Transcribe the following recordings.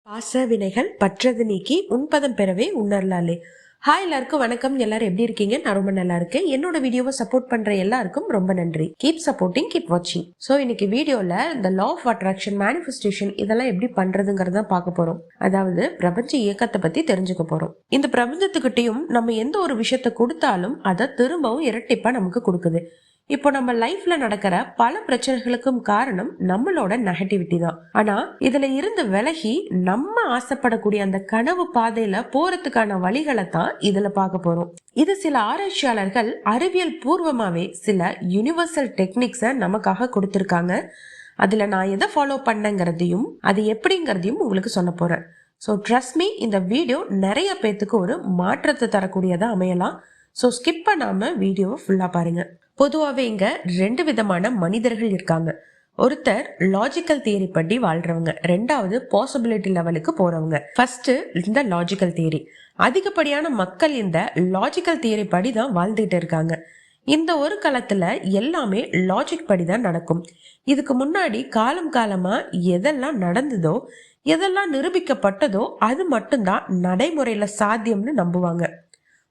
பாச வினைகள் பற்றது நீக்கி உண்பதம் பெறவே உணரலாலே. ஹாய், எல்லாருக்கும் வணக்கம். எல்லாரும் எப்படி இருக்கீங்க? நான் ரொம்ப நல்லா இருக்கேன். என்னோட வீடியோவை சப்போர்ட் பண்ற எல்லாருக்கும் ரொம்ப நன்றி. கீப் சப்போர்ட்டிங், கீப் வாட்சிங். ஸோ இன்னைக்கு வீடியோல இந்த லா ஆஃப் அட்ராக்ஷன், மேனிஃபெஸ்டேஷன் இதெல்லாம் எப்படி பண்றதுங்கிறத பார்க்க போறோம். அதாவது பிரபஞ்ச இயக்கத்தை பத்தி தெரிஞ்சுக்க போறோம். இந்த பிரபஞ்சத்துக்கிட்டையும் நம்ம எந்த ஒரு விஷயத்த கொடுத்தாலும் அதை திரும்பவும் இரட்டிப்பா நமக்கு கொடுக்குது. இப்போ நம்ம லைஃப்ல நடக்கிற பல பிரச்சனைகளுக்கும் காரணம் நம்மளோட நெகட்டிவிட்டி தான். ஆனா இதுல இருந்து விலகி நம்ம ஆசைப்படக்கூடிய அந்த கனவு பாதையில போறதுக்கான வழிகளை தான் இதுல பார்க்க போறோம். இது சில ஆராய்ச்சியாளர்கள் அறிவியல் பூர்வமாவே சில யூனிவர்சல் டெக்னிக்ஸை நமக்காக கொடுத்திருக்காங்க. அதுல நான் எதை ஃபாலோ பண்ணங்கிறதையும் அது எப்படிங்கிறதையும் உங்களுக்கு சொல்ல போறேன். ஸோ ட்ரஸ்ட் மீ, இந்த வீடியோ நிறைய பேத்துக்கு ஒரு மாற்றத்தை தரக்கூடியதா அமையலாம். ஸோ ஸ்கிப் பண்ணாம வீடியோவை ஃபுல்லா பாருங்க. பொதுவாகவே இங்க 2 விதமான மனிதர்கள் இருக்காங்க. ஒருத்தர் லாஜிக்கல் தியரி படி வாழ்றவங்க, ரெண்டாவது பாசிபிலிட்டி லெவலுக்கு போறவங்க. ஃபர்ஸ்ட் இந்த லாஜிக்கல் தியரி. அதிகப்படியான மக்கள் இந்த லாஜிக்கல் தியரி படி தான் வாழ்ந்துட்டு இருக்காங்க. இந்த ஒரு காலத்துல எல்லாமே லாஜிக் படி தான் நடக்கும். இதுக்கு முன்னாடி காலம் காலமா எதெல்லாம் நடந்ததோ, எதெல்லாம் நிரூபிக்கப்பட்டதோ அது மட்டும்தான் நடைமுறையில சாத்தியம்னு நம்புவாங்க.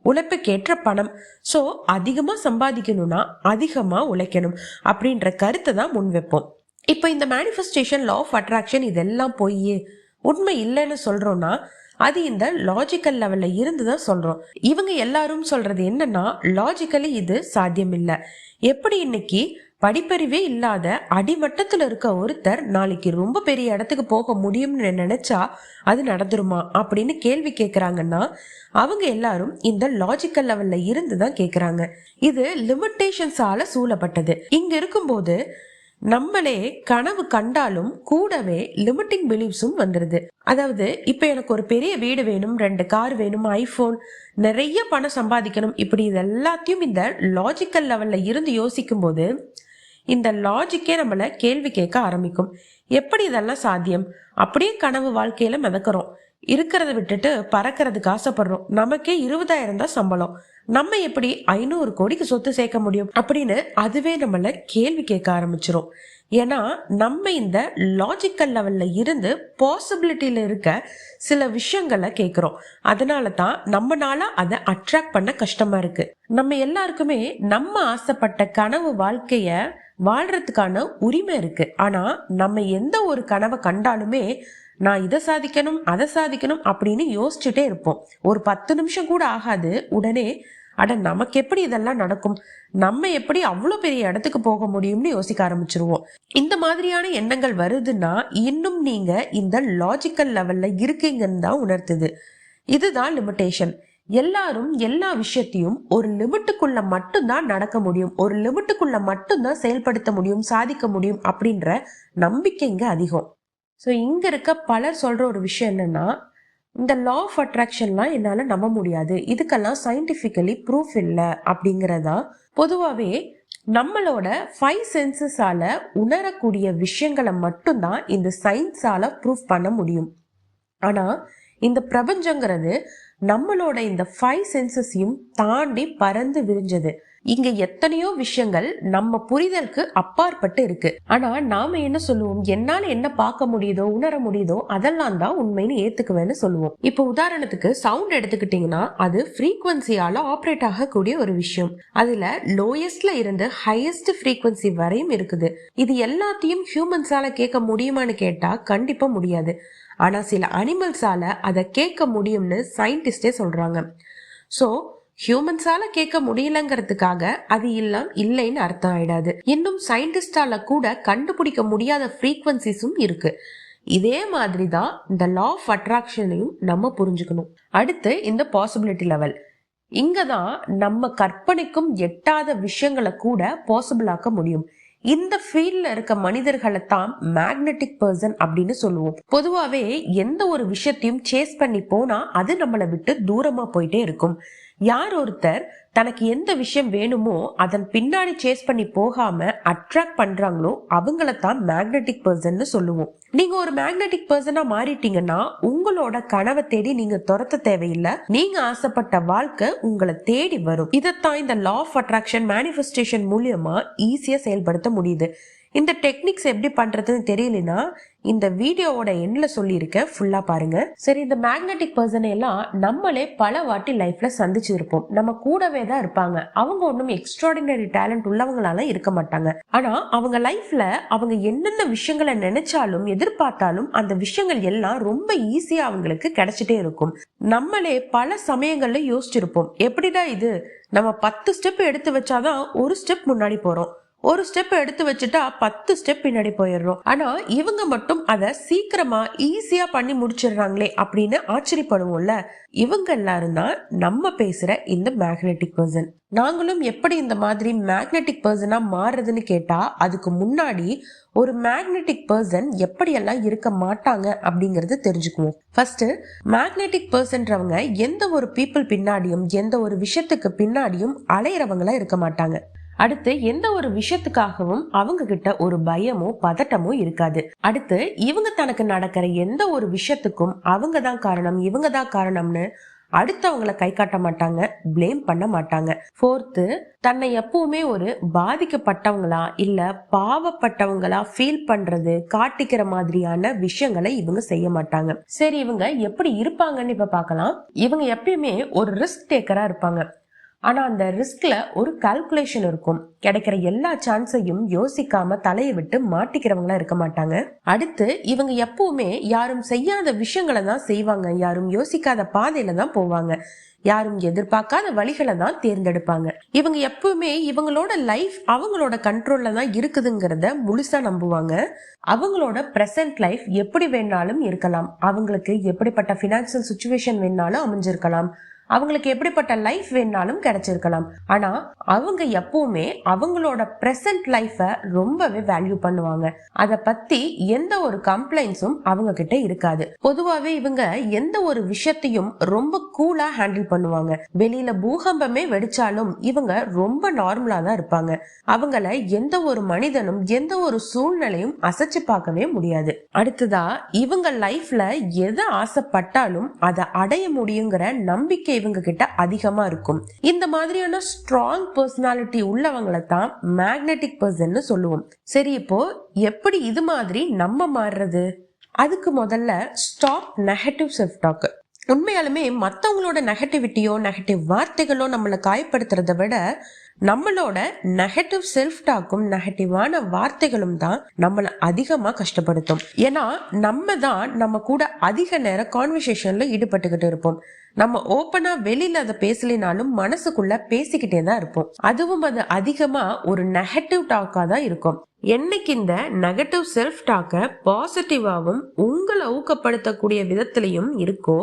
உழைப்புக்கேற்ற பணம், சோ அதிகமா சம்பாதிக்கணும்னா அதிகமா உழைக்கணும் அப்படின்ற கருத்தை தான் முன் வைப்போம். இப்ப இந்த மேனிஃபெஸ்டேஷன், லா ஆஃப் அட்ராக்ஷன் இதெல்லாம் போய் உண்மை இல்லைன்னு சொல்றோம்னா அது இந்த லாஜிக்கல் லெவல்ல இருந்துதான் சொல்றோம். இவங்க எல்லாரும் சொல்றது என்னன்னா, லாஜிக்கலி இது சாத்தியம் இல்லை. எப்படி இன்னைக்கு படிப்பறிவே இல்லாத அடிமட்டத்துல இருக்க ஒருத்தர் நாளைக்கு ரொம்ப பெரிய இடத்துக்கு போக முடியும்னு நினைச்சா அது நடந்துருமா அப்படின்னு கேள்வி கேக்குறாங்கன்னா, அவங்க எல்லாரும் இந்த லாஜிக்கல் லெவல்ல இருந்துதான் கேக்குறாங்க. இது லிமிட்டேஷன்ஸால சூழப்பட்டது. இங்க இருக்கும்போது நம்மளே கனவு கண்டாலும் கூடவே லிமிட்டிங் பிலீஃப்ஸும் வந்துருது. அதாவது இப்ப எனக்கு ஒரு பெரிய வீடு வேணும், 2 கார் வேணும், ஐபோன், நிறைய பணம் சம்பாதிக்கணும், இப்படி இது எல்லாத்தையும் இந்த லாஜிக்கல் லெவல்ல இருந்து யோசிக்கும் போது இந்த லாஜிக்கே நம்மள கேள்வி கேட்க ஆரம்பிக்கும். எப்படி இதெல்லாம் சாத்தியம்? அப்படியே கனவு வாழ்க்கையில மிதக்கிறோம். இருக்கிறத விட்டுட்டு பறக்கிறதுக்கு ஆசைப்படுறோம். நமக்கே 20,000 தான் சம்பளம், நம்ம எப்படி 500 கோடிக்கு சொத்து சேர்க்க முடியும் அப்படின்னு அதுவே நம்மள கேள்வி கேட்க ஆரம்பிச்சிரும். ஏன்னா நம்ம இந்த லாஜிக்கல் லெவல்ல இருந்து பாசிபிலிட்டியில இருக்க சில விஷயங்களை கேட்கிறோம். அதனால தான் நம்மனால அதை அட்ராக்ட் பண்ண கஷ்டமா இருக்கு. நம்ம எல்லாருக்குமே நம்ம ஆசைப்பட்ட கனவு வாழ்க்கைய வாழ்றதுக்கான உரிமை இருக்கு. ஆனா நம்ம எந்த ஒரு கனவை கண்டாலுமே நான் இதை சாதிக்கணும், அதை சாதிக்கணும் அப்படின்னு யோசிச்சுட்டே இருப்போம். ஒரு 10 நிமிஷம் கூட ஆகாது, உடனே அட நமக்கு எப்படி இதெல்லாம் நடக்கும், நம்ம எப்படி அவ்வளவு பெரிய இடத்துக்கு போக முடியும்னு யோசிக்க ஆரம்பிச்சிருவோம். இந்த மாதிரியான எண்ணங்கள் வருதுன்னா இன்னும் நீங்க இந்த லாஜிக்கல் லெவல்ல இருக்கீங்கன்னு தான் உணர்த்துது. இதுதான் லிமிட்டேஷன். எல்லாரும் எல்லா விஷயத்தையும் ஒரு லிமிட்டுக்குள்ள மட்டும்தான் நடக்க முடியும், ஒரு லிமிட்டுக்குள்ள மட்டும்தான் செயல்படுத்த முடியும், சாதிக்க முடியும் அப்படின்ற நம்பிக்கை இங்க அதிகம். ஸோ இங்க இருக்க பலர் சொல்ற ஒரு விஷயம் என்னன்னா, இந்த லா ஆஃப் அட்ராக்ஷன்லாம் என்னால நம்ப முடியாது, இதுக்கெல்லாம் சயின்டிபிக்கலி ப்ரூஃப் இல்லை அப்படிங்கிறதா. பொதுவாகவே நம்மளோட 5 சென்சஸால உணரக்கூடிய விஷயங்களை மட்டும்தான் இந்த சயின்ஸால ப்ரூஃப் பண்ண முடியும். ஆனா இந்த பிரபஞ்சங்கிறது நம்மளோட இந்த 5 சென்சஸையும் தாண்டி பறந்து விரிஞ்சது. இங்க எத்தனையோ விஷயங்கள் நம்ம புரிதலுக்கு அப்பாற்பட்டு இருக்கு. ஆனா நாம என்ன சொல்லுவோம், என்னால என்ன பார்க்க முடியுதோ உணர முடியுதோ அதெல்லாம் தான் உண்மைன்னு ஏத்துக்குவேன்னு சொல்லுவோம். இப்போ உதாரணத்துக்கு சவுண்ட் எடுத்துக்கிட்டீங்கன்னா அது ஃப்ரீக்வன்சியால ஆப்ரேட் ஆகக்கூடிய ஒரு விஷயம். அதுல லோயஸ்ட்ல இருந்து ஹையஸ்ட் ஃப்ரீக்வன்சி வரையும் இருக்குது. இது எல்லாத்தையும் ஹியூமன்ஸால கேட்க முடியுமான்னு கேட்டா கண்டிப்பா முடியாது. ஆனா சில அனிமல்ஸால அதை கேட்க முடியும்னு சயின்டிஸ்டே சொல்றாங்க. சோ ஹியூமன்ஸால கேட்க முடியலங்கிறதுக்காக அது இல்லைன்னு அர்த்தம் ஆயிடாது. இன்னும் சயின்டிஸ்டால கூட கண்டுபிடிக்க முடியாத ஃப்ரீக்வன்சிஸும் இருக்கு. இதே மாதிரி தான் இந்த லா ஆஃப் அட்ராக்ஷனையும் நம்ம புரிஞ்சுக்கணும். அடுத்து இந்த பாசிபிலிட்டி லெவல். இங்கதான் நம்ம கற்பனைக்கும் எட்டாத விஷயங்களை கூட பாசிபிள் ஆக்க முடியும். இந்த ஃபீல்ட்ல இருக்க மனிதர்களை தான் மேக்னெட்டிக் பர்சன் அப்படின்னு சொல்லுவோம். பொதுவாவே எந்த ஒரு விஷயத்தையும் சேஸ் பண்ணி போனா அது நம்மளை விட்டு தூரமா போயிட்டே இருக்கும். யார் ஒருத்தர் தனக்கு எந்த விஷயம் வேணுமோ அதன் பின்னாடி சேஸ் பண்ணி போகாம அட்ராக்ட் பண்றாங்களோ அவங்கள தான் மேக்னெட்டிக் பர்சன் சொல்லுவோம். நீங்க ஒரு மேக்னெட்டிக் பர்சனா மாறிட்டீங்கன்னா உங்களோட கனவை தேடி நீங்க துரத்த தேவையில்லை, நீங்க ஆசைப்பட்ட வாழ்க்கை உங்களை தேடி வரும். இதைத்தான் இந்த லா ஆஃப் அட்ராக்ஷன், மேனிஃபெஸ்டேஷன் மூலியமா ஈஸியா செயல்படுத்த முடியுது. இந்த டெக்னிக்ஸ் எப்படி பண்றதுன்னு தெரியலனா இந்த வீடியோவோட எண்ட்ல சொல்லியிருக்கேன், ஃபுல்லா பாருங்க. சரி, இந்த மேக்னெட்டிக் பர்சனை எல்லாம் நம்மளே பல வாட்டி லைஃப்ல சந்திச்சு இருப்போம். நம்ம கூடவே தான் இருப்பாங்க. அவங்க ஒன்றும் எக்ஸ்ட்ராடினரி டேலண்ட் உள்ளவங்களால இருக்க மாட்டாங்க. ஆனா அவங்க லைஃப்ல அவங்க என்னென்ன விஷயங்களை நினைச்சாலும் எதிர்பார்த்தாலும் அந்த விஷயங்கள் எல்லாம் ரொம்ப ஈஸியா அவங்களுக்கு கிடைச்சிட்டே இருக்கும். நம்மளே பல சமயங்கள்ல யோசிச்சிருப்போம், எப்படிடா இது, நம்ம 10 ஸ்டெப் எடுத்து வச்சாதான் ஒரு ஸ்டெப் முன்னாடி போறோம், ஒரு ஸ்டெப் எடுத்து வச்சுட்டா 10 ஸ்டெப் பின்னாடி போயிடுறோம். ஆனா இவங்க மட்டும் அதை சீக்கிரமா ஈஸியா பண்ணி முடிச்சிடுறாங்களே அப்படின்னு ஆச்சரியப்படுவோம்ல. இவங்க எல்லாரும் தான் நம்ம பேசுற இந்த மேக்னெட்டிக் பர்சன். நாங்களும் எப்படி இந்த மாதிரி மேக்னெட்டிக் பர்சனா மாறுறதுன்னு கேட்டா அதுக்கு முன்னாடி ஒரு மேக்னெட்டிக் பர்சன் எப்படியெல்லாம் இருக்க மாட்டாங்க அப்படிங்கறது தெரிஞ்சுக்குவோம். ஃபர்ஸ்ட், மேக்னெட்டிக் பர்சன்றவங்க எந்த ஒரு பீப்புள் பின்னாடியும் எந்த ஒரு விஷயத்துக்கு பின்னாடியும் அலையிறவங்களா இருக்க மாட்டாங்க. அடுத்து, எந்த ஒரு விஷயத்துக்காகவும் அவங்க கிட்ட ஒரு பயமோ பதட்டமோ இருக்காது. அடுத்து, இவங்க தனக்கு நடக்கிற எந்த ஒரு விஷயத்துக்கும் அவங்க தான் காரணம், இவங்க தான் காரணம்னு அடுத்தவங்களை கை காட்ட மாட்டாங்க, பிளேம் பண்ண மாட்டாங்க. ஃபோர்த்து, தன்னை எப்பவுமே ஒரு பாதிக்கப்பட்டவங்களா இல்ல பாவப்பட்டவங்களா ஃபீல் பண்றது காட்டிக்கிற மாதிரியான விஷயங்களை இவங்க செய்ய மாட்டாங்க. சரி, இவங்க எப்படி இருப்பாங்கன்னு இப்ப பார்க்கலாம். இவங்க எப்பயுமே ஒரு ரிஸ்க் டேக்கரா இருப்பாங்க. ஆனா அந்த ரிஸ்க்ல ஒரு கால்குலேஷன் இருக்கும். கிடைக்கிற எல்லா சான்ஸையும் யோசிக்காம தலையை விட்டு மாட்டிக்கிறவங்களா இருக்க மாட்டாங்க. அடுத்து, இவங்க எப்பவுமே யாரும் செய்யாத விஷயங்களை தான் செய்வாங்க, யாரும் யோசிக்காத பாதையில தான் போவாங்க, யாரும் எதிர்பார்க்காத வழிகளை தான் தேர்ந்தெடுப்பாங்க. இவங்க எப்பவுமே இவங்களோட லைஃப் அவங்களோட கண்ட்ரோல்ல தான் இருக்குதுங்கிறத முழுசா நம்புவாங்க. அவங்களோட பிரசன்ட் லைஃப் எப்படி வேணாலும் இருக்கலாம், அவங்களுக்கு எப்படிப்பட்ட பினான்சியல் சுச்சுவேஷன் வேணாலும் அமைஞ்சிருக்கலாம், அவங்களுக்கு எப்படிப்பட்ட லைஃப் வேணாலும் கிடைச்சிருக்கலாம். ஆனா அவங்க எப்பவுமே அவங்களோட பிரசன்ட் லைஃப ரொம்பவே வேல்யூ பண்ணுவாங்க. அத பத்தி எந்த ஒரு கம்ப்ளைண்ட்ஸும் அவங்க கிட்ட இருக்காது. பொதுவாவே இவங்க எந்த ஒரு விஷயத்தையும் ரொம்ப கூலா ஹேண்டில் பண்ணுவாங்க. வெளியில பூகம்பமே வெடிச்சாலும் இவங்க ரொம்ப நார்மலா தான் இருப்பாங்க. அவங்கள எந்த ஒரு மனிதனும் எந்த ஒரு சூழ்நிலையும் அசைச்சு பார்க்கவே முடியாது. அடுத்ததா, இவங்க லைஃப்ல எதை ஆசைப்பட்டாலும் அதை அடைய முடியுங்கிற நம்பிக்கை இவங்க கிட்ட அதிகமா இருக்கும். இந்த மாதிரியான ஸ்ட்ராங் பர்சனாலிட்டி உள்ளவங்களை தான் மேக்னெட்டிக் பர்சன் சொல்லுவோம். சரி, இப்போ எப்படி இது மாதிரி நம்ம மாறுறது? அதுக்கு முதல்ல ஸ்டாப் நெகட்டிவ் செல்ஃப் டாக். உண்மையாலுமே மற்றவங்களோட நெகட்டிவிட்டியோ நெகட்டிவ் வார்த்தைகளோ நம்மளை காயப்படுத்துறத விட நம்மளோட நெகட்டிவ் செல்ஃப் டாக்கும் நெகட்டிவான வார்த்தைகளும் தான் நம்மளை அதிகமா கஷ்டப்படுத்தும். ஏன்னா நம்ம தான் நம்ம கூட அதிக நேரம் கான்வர்சேஷன்ல ஈடுபட்டுக்கிட்டு இருப்போம். நம்ம ஓப்பனா வெளியில அதை பேசலினாலும் மனசுக்குள்ள பேசிக்கிட்டே தான் இருப்போம். அதுவும் அது அதிகமா ஒரு நெகட்டிவ் டாக்கா தான் இருக்கும். என்னைக்கு இந்த நெகட்டிவ் செல்ஃப் டாக்க பாசிட்டிவாவும் உங்களை ஊக்கப்படுத்தக்கூடிய விதத்திலையும் இருக்கோ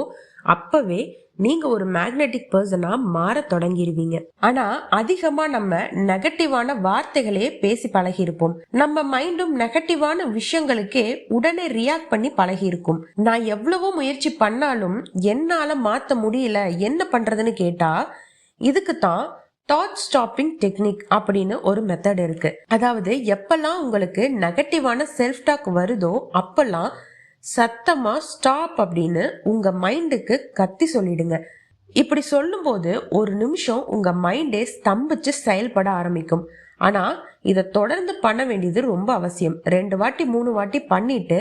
அப்பவே நீங்க ஒரு மேக்னெட்டிக் பர்சனா மாற தொடங்கிடுவீங்க. ஆனா அதிகமா நம்ம நெகட்டிவான வார்த்தைகளே பேசி பழகி இருப்போம். நம்ம மைண்டும் நெகட்டிவான விஷயங்களுக்கே உடனே ரியாக்ட் பண்ணி பழகி இருக்கும். நான் எவ்வளவோ முயற்சி பண்ணாலும் என்னால மாத்த முடியல, என்ன பண்றதுன்னு கேட்டா இதுக்குத்தான் தாட் ஸ்டாப்பிங் டெக்னிக் அப்படின்னு ஒரு மெத்தட் இருக்கு. அதாவது எப்பெல்லாம் உங்களுக்கு நெகட்டிவான செல்ஃப் டாக் வருதோ அப்பெல்லாம் சத்தமா ஸ்டாப் அப்படின்னு உங்க மைண்டுக்கு கத்தி சொல்லிடுங்க. இப்படி சொல்லும் போது ஒரு நிமிஷம் உங்க மைண்டே ஸ்தம்பிச்சு செயல்பட ஆரம்பிக்கும். ஆனா இதை தொடர்ந்து பண்ண வேண்டியது ரொம்ப அவசியம். 2 வாட்டி 3 வாட்டி பண்ணிட்டு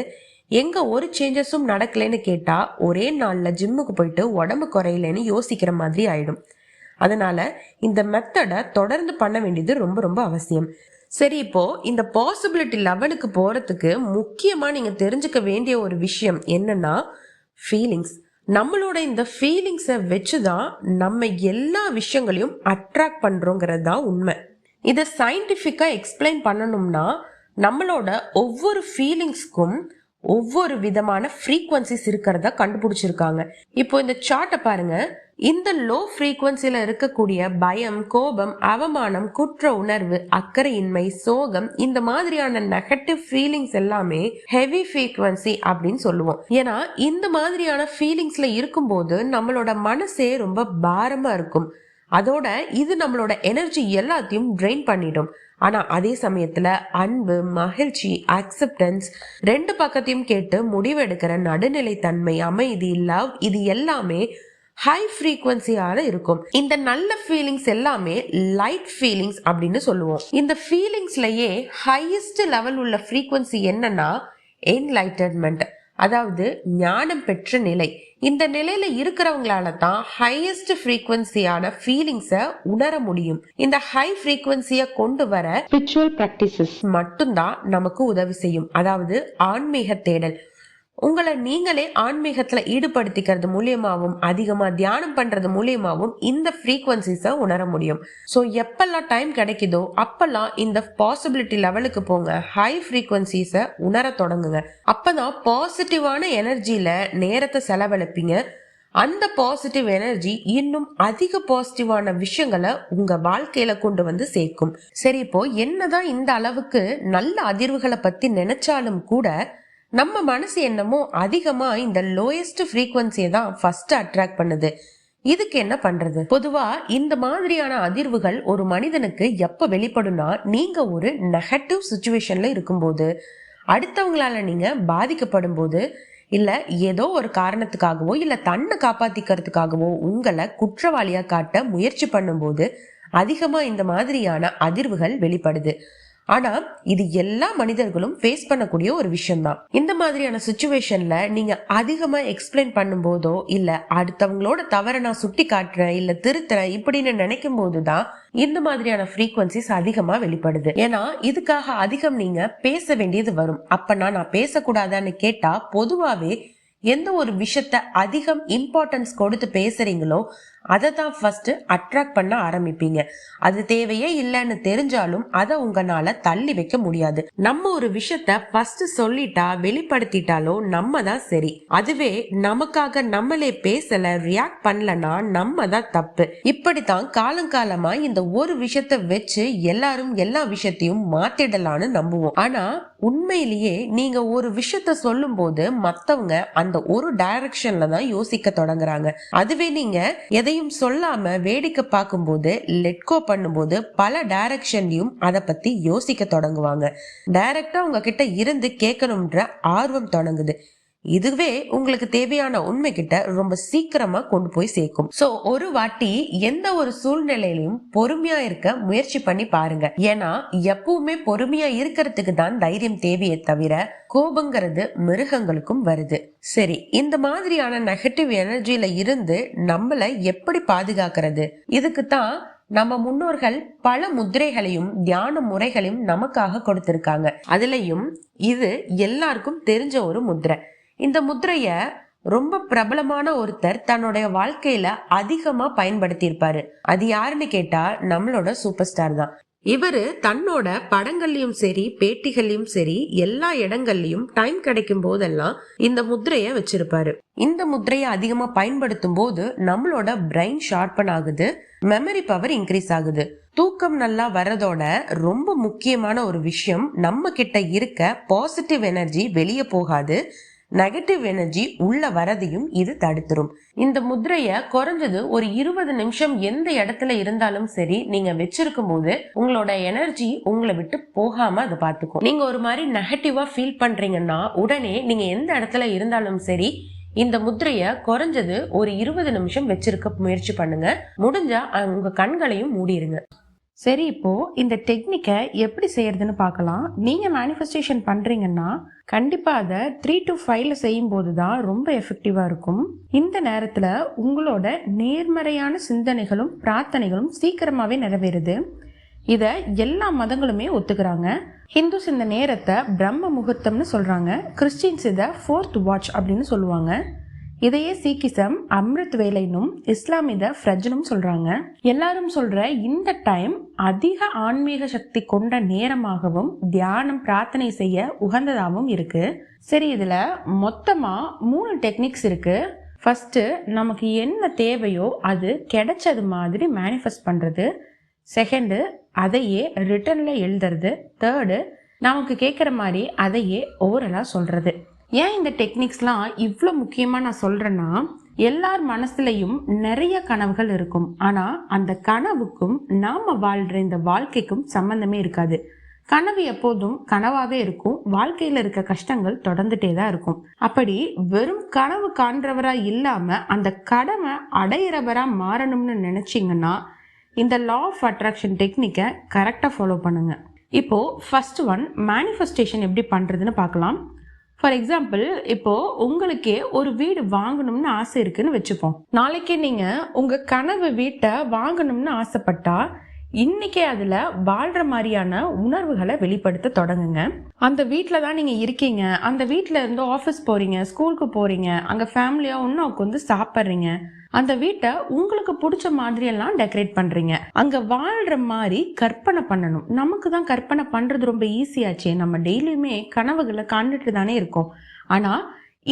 எங்க ஒரு சேஞ்சஸும் நடக்கலன்னு கேட்டா ஒரே நாள்ல ஜிம்முக்கு போயிட்டு உடம்பு குறையலன்னு யோசிக்கிற மாதிரி ஆயிடும். அதனால இந்த மெத்தடை தொடர்ந்து பண்ண வேண்டியது ரொம்ப ரொம்ப அவசியம். சரி, இப்போ இந்த பாசிபிலிட்டி லெவலுக்கு போறதுக்கு முக்கியமா நீங்க தெரிஞ்சுக்க வேண்டிய ஒரு விஷயம் என்னன்னா ஃபீலிங்ஸ். நம்மளோட இந்த ஃபீலிங்ஸை வச்சுதான் நம்ம எல்லா விஷயங்களையும் அட்ராக்ட் பண்றோங்கிறது தான் உண்மை. இதை சயின்டிஃபிக்கா எக்ஸ்பிளைன் பண்ணணும்னா நம்மளோட ஒவ்வொரு ஃபீலிங்ஸ்க்கும் ஒவ்வொரு விதமான ஃப்ரீக்வன்சிஸ் இருக்கிறத கண்டுபிடிச்சிருக்காங்க. இப்போ இந்த சார்ட்டை பாருங்க. இந்த லோ ஃப்ரீக்வன்சில இருக்கக்கூடிய பயம், கோபம், அவமானம், குற்ற உணர்வு, அக்கறையின்மை, சோகம், இந்த மாதிரியான நெகட்டிவ் ஃபீலிங்ஸ் எல்லாமே ஹெவி ஃப்ரீக்வன்சி அப்படின்னு சொல்லுவோம். ஏன்னா இந்த மாதிரியான ஃபீலிங்ஸ்ல இருக்கும்போது நம்மளோட மனசே ரொம்ப பாரமா இருக்கும். அதோட இது நம்மளோட எனர்ஜி எல்லாத்தையும் ட்ரெயின் பண்ணிடும். ஆனா அதே சமயத்துல அன்பு, மகிழ்ச்சி, அக்செப்டன்ஸ் 2 பக்கத்தையும் கேட்டு முடிவெடுக்கிற நடுநிலை தன்மை, அமைதி, லவ், இது எல்லாமே ஹை ஃப்ரீக்வன்சியால இருக்கும். இந்த நல்ல ஃபீலிங்ஸ் எல்லாமே லைட் ஃபீலிங்ஸ் அப்படின்னு சொல்லுவோம். இந்த ஃபீலிங்ஸ்லயே ஹையஸ்ட் லெவல் உள்ள ஃப்ரீக்வன்சி என்னன்னா என்லைட்டன்மெண்ட், அதாவது ஞானம் பெற்ற நிலை. இந்த நிலையில இருக்கிறவங்களால தான் ஹையஸ்ட் ஃப்ரீக்வன்சியான ஃபீலிங்ஸ உணர முடியும். இந்த ஹை ஃப்ரீக்வன்சிய கொண்டு வர ஸ்பிரிச்சுவல் பிராக்டிசஸ் மட்டும்தான் நமக்கு உதவி செய்யும். அதாவது ஆன்மீக தேடல். உங்களை நீங்களே ஆன்மீகத்துல ஈடுபடுத்திக்கிறது மூலியமாவும் அதிகமா தியானம் பண்றது மூலியமாவும் இந்த ஃப்ரீக்வன்சிஸ உணர முடியும். சோ எப்பெல்லாம் டைம் கிடைக்குதோ அப்பெல்லாம் இந்த பாசிபிலிட்டி லெவலுக்கு போங்க, ஹை ஃப்ரீக்வன்சிஸ உணர தொடங்குங்க. அப்பதான் பாசிட்டிவான எனர்ஜியில நேரத்தை செலவழிப்பீங்க. அந்த பாசிட்டிவ் எனர்ஜி இன்னும் அதிக பாசிட்டிவான விஷயங்களை உங்க வாழ்க்கையில கொண்டு வந்து சேர்க்கும். சரி, இப்போ என்னதான் இந்த அளவுக்கு நல்ல அதிர்வுகளை பத்தி நினைச்சாலும் கூட நம்ம மனசு என்னமோ அதிகமா இந்த லோயஸ்ட் ஃப்ரீக்வன்சியை தான் ஃபர்ஸ்ட் அட்ராக்ட் பண்ணுது. இதுக்கு என்ன பண்றது? பொதுவா இந்த மாதிரியான அதிர்வுகள் ஒரு மனிதனுக்கு எப்ப வெளிப்படும்னா, நீங்க ஒரு நெகட்டிவ் சிச்சுவேஷன்ல இருக்கும்போது, அடுத்தவங்களால நீங்க பாதிக்கப்படும் போது, இல்ல ஏதோ ஒரு காரணத்துக்காகவோ இல்ல தன்னை காப்பாத்திக்கிறதுக்காகவோ உங்களை குற்றவாளியா காட்ட முயற்சி பண்ணும்போது அதிகமா இந்த மாதிரியான அதிர்வுகள் வெளிப்படுது. ஆனா இது எல்லா மனிதர்களும் ஃபேஸ் பண்ணக்கூடிய ஒரு விஷயம் தான். இந்த மாதிரியான சிச்சுவேஷன்ல நீங்க அதிகமா எக்ஸ்பிளைன் பண்ணும் போதோ இல்ல அடுத்தவங்களோட தவற நான் சுட்டி காட்டுறேன் இல்ல திருத்துறேன் இப்படின்னு நினைக்கும் போதுதான் இந்த மாதிரியான ஃப்ரீக்வன்சிஸ் அதிகமா வெளிப்படுது. ஏன்னா இதுக்காக அதிகம் நீங்க பேச வேண்டியது வரும். அப்ப நான் பேசக்கூடாதான்னு கேட்டா, பொதுவாவே எந்த ஒரு விஷயத்த அதிகம் இம்பார்ட்டன்ஸ் கொடுத்து பேசுறீங்களோ அதை தான் ஃபர்ஸ்ட் அட்ராக்ட் பண்ண ஆரம்பிப்பீங்க. அது தேவையே இல்லைன்னு தெரிஞ்சாலும் அதை உங்களால தள்ளி வைக்க முடியாது. நம்ம ஒரு விஷயத்த ஃபர்ஸ்ட் சொல்லிட்டா வெளிப்படுத்திட்டாலோ நம்ம தான் சரி. அதுவே நமக்காக நம்மளே பேசல ரியாக்ட் பண்ணலன்னா நம்ம தான் தப்பு. இப்படித்தான் காலங்காலமா இந்த ஒரு விஷயத்த வச்சு எல்லாரும் எல்லா விஷயத்தையும் மாத்திடலான்னு நம்புவோம். ஆனா உண்மையிலேயே நீங்க ஒரு விஷயத்த சொல்லும் போது மத்தவங்க அந்த ஒரு டைரக்ஷன்ல தான் யோசிக்க தொடங்குறாங்க. அதுவே நீங்க எதையும் சொல்லாம வேடிக்கை பார்க்கும் போது லெட்கோ பண்ணும்போது பல டைரக்ஷன்லயும் அதை பத்தி யோசிக்க தொடங்குவாங்க. டைரக்டா உங்ககிட்ட இருந்து கேட்கணும்ன்ற ஆர்வம் தொடங்குது. இதுவே உங்களுக்கு தேவையான உண்மை கிட்ட ரொம்ப சீக்கிரமா கொண்டு போய் சேர்க்கும். சோ ஒரு வாட்டி எந்த ஒரு சூழ்நிலையிலும் பொறுமையா இருக்க முயற்சி பண்ணி பாருங்க. ஏன்னா எப்பவுமே பொறுமையா இருக்கிறதுக்கு தான் தைரியம் தேவையே தவிர கோபங்கிறது மிருகங்களுக்கும் வருது. சரி, இந்த மாதிரியான நெகட்டிவ் எனர்ஜில இருந்து நம்மள எப்படி பாதுகாக்கிறது? இதுக்கு தான் நம்ம முன்னோர்கள் பல முத்திரைகளையும் தியான முறைகளையும் நமக்காக கொடுத்திருக்காங்க. அதுலயும் இது எல்லாருக்கும் தெரிஞ்ச ஒரு முத்திரை. இந்த முத்திரைய ரொம்ப பிரபலமான ஒருத்தர் தன்னுடைய வாழ்க்கையில அதிகமா பயன்படுத்தி இருப்பாரு. அது யாருன்னு கேட்டா நம்மளோட சூப்பர் ஸ்டார் தான். இவரு தன்னோட படங்கள்லயும் சரி பேட்டிகள்லயும் சரி எல்லா இடங்கள்லயும் டைம் கிடைக்கும் போதெல்லாம் இந்த முத்திரைய வச்சிருப்பாரு. இந்த முத்திரைய அதிகமா பயன்படுத்தும் போது நம்மளோட பிரெயின் ஷார்பன் ஆகுது, மெமரி பவர் இன்க்ரீஸ் ஆகுது. தூக்கம் நல்லா வரதோட ரொம்ப முக்கியமான ஒரு விஷயம், நம்ம கிட்ட இருக்க பாசிட்டிவ் எனர்ஜி வெளியே போகாது, நெகட்டிவ் எனர்ஜி உள்ள வரதையும் இது தடுத்துரும். இந்த முத்திரைய குறைஞ்சது ஒரு 20 நிமிஷம் எந்த இடத்துல இருந்தாலும் சரி நீங்க வச்சிருக்கும் போது உங்களோட எனர்ஜி உங்களை விட்டு போகாம அதை பார்த்துக்கும். நீங்க ஒரு மாதிரி நெகட்டிவா ஃபீல் பண்றீங்கன்னா உடனே நீங்க எந்த இடத்துல இருந்தாலும் சரி இந்த முத்திரைய குறைஞ்சது ஒரு 20 நிமிஷம் வச்சிருக்க முயற்சி பண்ணுங்க. முடிஞ்சா உங்க கண்களையும் மூடிடுங்க. சரி, இப்போ இந்த டெக்னிக்கை எப்படி செய்யறதுன்னு பார்க்கலாம். நீங்க மேனிஃபெஸ்டேஷன் பண்றீங்கன்னா கண்டிப்பா அதை 3 to 5 செய்யும் போதுதான் ரொம்ப எஃபெக்டிவா இருக்கும். இந்த நேரத்துல உங்களோட நேர்மறையான சிந்தனைகளும் பிரார்த்தனைகளும் சீக்கிரமாவே நிறைவேறுது. இத எல்லா மதங்களுமே ஒத்துக்கிறாங்க. ஹிந்துஸ் இந்த நேரத்தை பிரம்ம முகூர்த்தம்னு சொல்றாங்க. கிறிஸ்டின்ஸ் இதை 4th watch அப்படின்னு சொல்லுவாங்க. இதையே சீக்கிசம் அம்ரித் வேலைனும் இஸ்லாம் இதை ஃப்ரஜ்னும் சொல்றாங்க. எல்லாரும் சொல்ற இந்த டைம் அதிக ஆன்மீக சக்தி கொண்ட நேரமாகவும் தியானம் பிரார்த்தனை செய்ய உகந்ததாகவும் இருக்கு. சரி, இதுல மொத்தமா 3 டெக்னிக்ஸ் இருக்கு. ஃபர்ஸ்ட், நமக்கு என்ன தேவையோ அது கிடைச்சது மாதிரி மேனிஃபெஸ்ட் பண்றது. செகண்டு, அதையே ரிட்டன்ல எழுதுறது. தேர்டு, நமக்கு கேட்குற மாதிரி அதையே ஓரலா சொல்றது. ஏன் இந்த டெக்னிக்ஸ்லாம் இவ்வளோ முக்கியமாக நான் சொல்கிறேன்னா, எல்லார் மனசுலையும் நிறைய கனவுகள் இருக்கும். ஆனால் அந்த கனவுக்கும் நாம் வாழ்கிற இந்த வாழ்க்கைக்கும் சம்மந்தமே இருக்காது. கனவு எப்போதும் கனவாவே இருக்கும். வாழ்க்கையில இருக்க கஷ்டங்கள் தொடர்ந்துட்டே தான் இருக்கும். அப்படி வெறும் கனவு காண்றவரா இல்லாம அந்த கடமை அடையிறவரா மாறணும்னு நினைச்சீங்கன்னா இந்த லா ஆஃப் அட்ராக்ஷன் டெக்னிக்கை கரெக்டா ஃபாலோ பண்ணுங்க. இப்போ ஃபர்ஸ்ட் ஒன், மேனிஃபெஸ்டேஷன் எப்படி பண்றதுன்னு பார்க்கலாம். ஃபார் எக்ஸாம்பிள், இப்போ உங்களுக்கே ஒரு வீடு வாங்கணும்னு ஆசை இருக்குன்னு வச்சுப்போம். நாளைக்கே நீங்க உங்க கனவு வீட்டை வாங்கணும்னு ஆசைப்பட்டா இன்னைக்கே அதுல வாழ்ற மாதிரியான உணர்வுகளை வெளிப்படுத்த தொடங்குங்க. அந்த வீட்டில தான் நீங்க இருக்கீங்க. அந்த வீட்டில இருந்து ஆஃபீஸ் போறீங்க, ஸ்கூலுக்கு போறீங்க, அங்க ஃபேமிலியா ஒன்னு உட்காந்து சாப்பிட்றீங்க. அந்த வீட்டை உங்களுக்கு பிடிச்ச மாதிரி எல்லாம் டெக்கரேட் பண்றீங்க. அங்க வாழ்ற மாதிரி கற்பனை பண்ணணும். நமக்கு தான் கற்பனை பண்றது ரொம்ப ஈஸியாச்சே. நம்ம டெய்லியுமே கனவுகளை காண்டுட்டு தானே இருக்கோம். ஆனா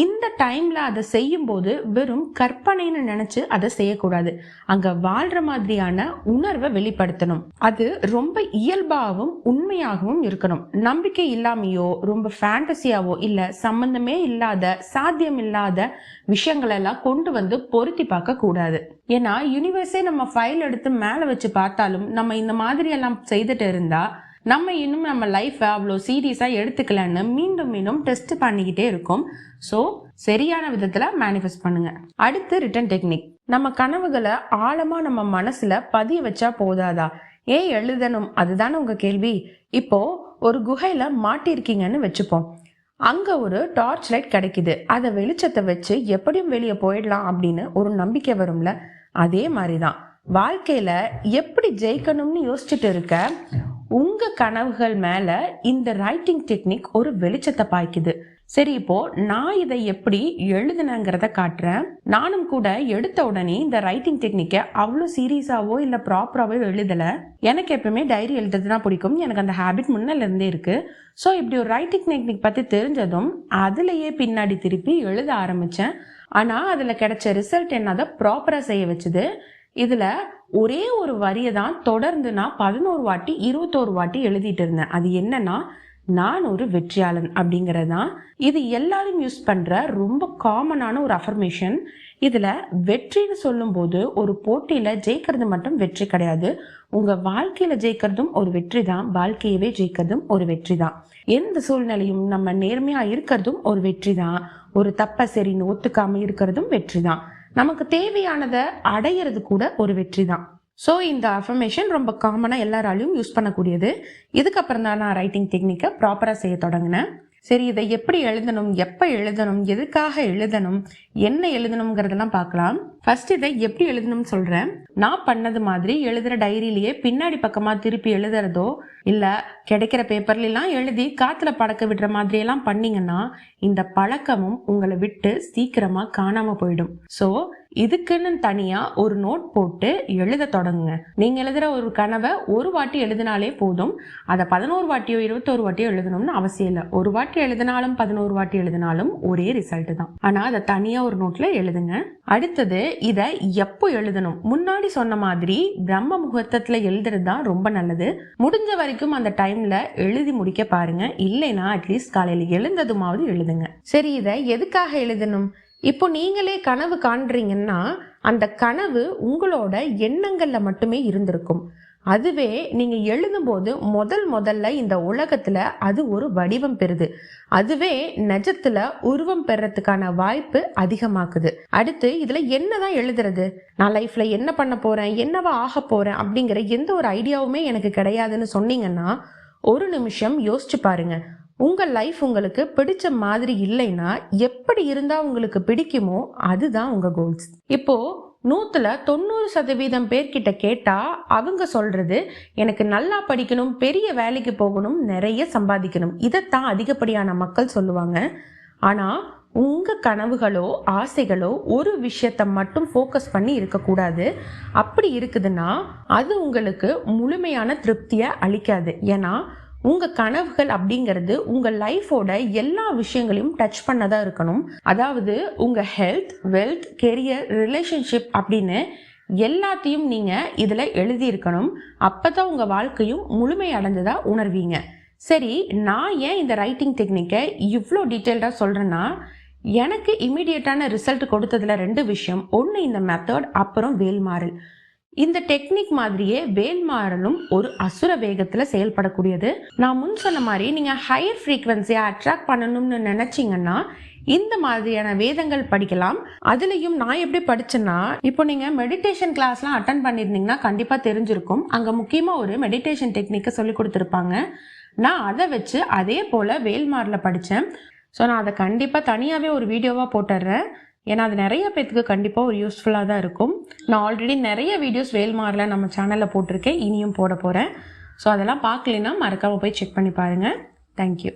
இந்த டைம்ல அதை செய்யும் போது வெறும் கற்பனைன்னு நினைச்சு அதை செய்யக்கூடாது. அங்க வாழ்ற மாதிரியான உணர்வை வெளிப்படுத்தணும். அது ரொம்ப இயல்பாகவும் உண்மையாகவும் இருக்கணும். நம்பிக்கை இல்லாமையோ ரொம்ப ஃபேண்டசியாவோ இல்ல சம்பந்தமே இல்லாத சாத்தியம் இல்லாத விஷயங்கள் எல்லாம் கொண்டு வந்து பொருத்தி பார்க்க கூடாது. ஏன்னா யூனிவர்ஸே நம்ம ஃபைல் எடுத்து மேல வச்சு பார்த்தாலும் நம்ம இந்த மாதிரி எல்லாம் செய்துட்டு இருந்தா நம்ம இன்னும் நம்ம லைஃபை அவ்வளோ சீரியஸாக எடுத்துக்கலன்னு மீண்டும் மீண்டும் டெஸ்ட் பண்ணிக்கிட்டே இருக்கும். ஸோ சரியான விதத்தில் மேனிஃபெஸ்ட் பண்ணுங்க. அடுத்து ரிட்டன் டெக்னிக். நம்ம கனவுகளை ஆழமாக நம்ம மனசில் பதிய வச்சா போதாதா? ஏன் எழுதணும்? அதுதானே உங்கள் கேள்வி. இப்போ ஒரு குகையில் மாட்டிருக்கீங்கன்னு வச்சுப்போம். அங்கே ஒரு டார்ச் லைட் கிடைக்குது. அதை வெளிச்சத்தை வச்சு எப்படியும் வெளியே போயிடலாம் அப்படின்னு ஒரு நம்பிக்கை வரும்ல. அதே மாதிரி தான் வாழ்க்கையில எப்படி ஜெயிக்கணும்னு யோசிச்சுட்டு இருக்க உங்க கனவுகள் மேல இந்த ரைட்டிங் டெக்னிக் ஒரு வெளிச்சத்தை பாய்க்குது. சரி, இப்போ நான் இதை எப்படி எழுதுனங்கிறத காட்டுறேன். நானும் கூட எடுத்த உடனே இந்த ரைட்டிங் டெக்னிக்கை அவ்வளோ சீரியஸாவோ இல்லை ப்ராப்பராகவோ எழுதலை. எனக்கு எப்பவுமே டைரி எழுதுறதுனா பிடிக்கும். எனக்கு அந்த ஹேபிட் முன்னில இருந்தே இருக்கு. ஸோ இப்படி ஒரு ரைட்டிங் டெக்னிக் பற்றி தெரிஞ்சதும் அதுலேயே பின்னாடி திருப்பி எழுத ஆரம்பித்தேன். ஆனால் அதில் கிடைச்ச ரிசல்ட் என்ன அதை ப்ராப்பராக செய்ய வச்சுது. இதில் ஒரே ஒரு வரியை தான் தொடர்ந்து நான் 11 வாட்டி 21 வாட்டி எழுதிட்டு இருந்தேன். அது என்னன்னா, நான் ஒரு வெற்றியாளன் அப்படிங்கிறது தான். இது எல்லாரும் யூஸ் பண்ற ரொம்ப காமனான ஒரு அஃபர்மேஷன். இதுல வெற்றின்னு சொல்லும் போது ஒரு போட்டியில ஜெயிக்கிறது மட்டும் வெற்றி கிடையாது. உங்க வாழ்க்கையில ஜெயிக்கிறதும் ஒரு வெற்றி தான். வாழ்க்கையவே ஜெயிக்கிறதும் ஒரு வெற்றி தான். எந்த சூழ்நிலையும் நம்ம நேர்மையா இருக்கிறதும் ஒரு வெற்றி தான். ஒரு தப்ப சரின்னு ஒத்துக்காம இருக்கிறதும் வெற்றி தான். நமக்கு தேவையானதை அடையிறது கூட ஒரு வெற்றி தான். ஸோ இந்த அஃபர்மேஷன் ரொம்ப காமனாக எல்லாராலையும் யூஸ் பண்ணக்கூடியது. இதுக்கப்புறம் தான் நான் ரைட்டிங் டெக்னிக்கை ப்ராப்பராக செய்ய தொடங்கினேன். சரி, இதை எப்படி எழுதணும், எப்போ எழுதணும், எதுக்காக எழுதணும், என்ன எழுதணுங்கிறதெல்லாம் பார்க்கலாம். ஃபர்ஸ்ட் இதை எப்படி எழுதணும்னு சொல்கிறேன். நான் பண்ணது மாதிரி எழுதுகிற டைரியிலேயே பின்னாடி பக்கமாக திருப்பி எழுதுறதோ இல்லை கிடைக்கிற பேப்பர்லாம் எழுதி காற்றுல பறக்க விடுற மாதிரியெல்லாம் பண்ணிங்கன்னா இந்த பழக்கமும் உங்களை விட்டு சீக்கிரமாக காணாமல் போயிடும். ஸோ இதுக்குன்னு தனியா ஒரு நோட் போட்டு எழுத தொடங்குங்க. நீங்க எழுதுற ஒரு கனவை ஒரு வாட்டி எழுதினாலே போதும். அதை 11 வாட்டியோ 21 வாட்டியோ எழுதணும்னு அவசியம் இல்லை. ஒரு வாட்டி எழுதினாலும் 11 வாட்டி எழுதினாலும் ஒரே ரிசல்ட் தான். ஆனா அதை தனியா ஒரு நோட்ல எழுதுங்க. அடுத்தது இதை எப்போ எழுதணும்? முன்னாடி சொன்ன மாதிரி பிரம்ம முகூர்த்தத்துல எழுதுறது தான் ரொம்ப நல்லது. முடிஞ்ச வரைக்கும் அந்த டைம்ல எழுதி முடிக்க பாருங்க. இல்லைன்னா அட்லீஸ்ட் காலையில எழுந்ததுமாவது எழுதுங்க. சரி, இதை எதுக்காக எழுதணும்? இப்போ நீங்களே கனவு காண்றீங்கன்னா அந்த கனவு உங்களோட எண்ணங்கள்ல மட்டுமே இருந்திருக்கும். அதுவே நீங்க எழுதும்போது முதல்ல இந்த உலகத்துல அது ஒரு வடிவம் பெறுது. அதுவே நிஜத்துல உருவம் பெறறதுக்கான வாய்ப்பு அதிகமாக்குது. அடுத்து இதுல என்னதான் எழுதுறது? நான் லைஃப்ல என்ன பண்ண போறேன், என்னவா ஆக போறேன் அப்படிங்கிற எந்த ஒரு ஐடியாவுமே எனக்கு கிடையாதுன்னு சொன்னீங்கன்னா ஒரு நிமிஷம் யோசிச்சு பாருங்க. உங்க லைஃப் உங்களுக்கு பிடிச்ச மாதிரி இல்லைன்னா எப்படி இருந்தா உங்களுக்கு பிடிக்குமோ அதுதான் உங்க கோல்ஸ். இப்போ 100% பேர்கிட்ட கேட்டா அவங்க சொல்றது எனக்கு நல்லா படிக்கணும், பெரிய வேலைக்கு போகணும், நிறைய சம்பாதிக்கணும். இதைத்தான் அதிகப்படியான மக்கள் சொல்லுவாங்க. ஆனா உங்க கனவுகளோ ஆசைகளோ ஒரு விஷயத்த மட்டும் ஃபோக்கஸ் பண்ணி இருக்கக்கூடாது. அப்படி இருக்குதுன்னா அது உங்களுக்கு முழுமையான திருப்தியை அளிக்காது. ஏன்னா உங்க கனவுகள் அப்படிங்கிறது உங்க லைஃபோட எல்லா விஷயங்களையும் டச் பண்ணதா இருக்கணும். அதாவது உங்க ஹெல்த், வெல்த், கெரியர், ரிலேஷன்ஷிப் அப்படின்னு எல்லாத்தையும் நீங்க இதுல எழுதி இருக்கணும். அப்பதான் உங்க வாழ்க்கையும் முழுமை அடைஞ்சதா உணர்வீங்க. சரி, நான் ஏன் இந்த ரைட்டிங் டெக்னிக்கை இவ்வளோ டீட்டெயில்டா சொல்றேன்னா, எனக்கு இமீடியட்டான ரிசல்ட் கொடுத்ததுல 2 விஷயம். ஒன்று இந்த மெத்தட், அப்புறம் வேல்மாறல். இந்த டெக்னிக் மாதிரியே வேல்மாறலும் ஒரு அசுர வேகத்துல செயல்படக்கூடியது. நான் முன் சொன்ன மாதிரி நீங்க ஹையர் ஃப்ரீக்வன்சியை அட்ராக்ட் பண்ணணும்னு நினைச்சீங்கன்னா இந்த மாதிரியான வேதங்கள் படிக்கலாம். அதுலயும் நான் எப்படி படிச்சேன்னா, இப்போ நீங்க மெடிடேஷன் கிளாஸ்லாம் அட்டன் பண்ணிருந்தீங்கன்னா கண்டிப்பா தெரிஞ்சிருக்கும். அங்க முக்கியமா ஒரு மெடிடேஷன் டெக்னிக்கை சொல்லி கொடுத்துருப்பாங்க. நான் அதை வச்சு அதே போல வேல்மாறல படித்தேன். ஸோ நான் அதை கண்டிப்பாக தனியாகவே ஒரு வீடியோவாக போட்டுடுறேன். ஏன்னா அது நிறைய பேத்துக்கு கண்டிப்பாக ஒரு யூஸ்ஃபுல்லாக தான் இருக்கும். நான் ஆல்ரெடி நிறைய வீடியோஸ் வேல்மாறல நம்ம சேனலில் போட்டிருக்கேன், இனியும் போட போகிறேன். ஸோ அதெல்லாம் பார்க்கலன்னா மறக்காமல் போய் செக் பண்ணி பாருங்கள். தேங்க்யூ.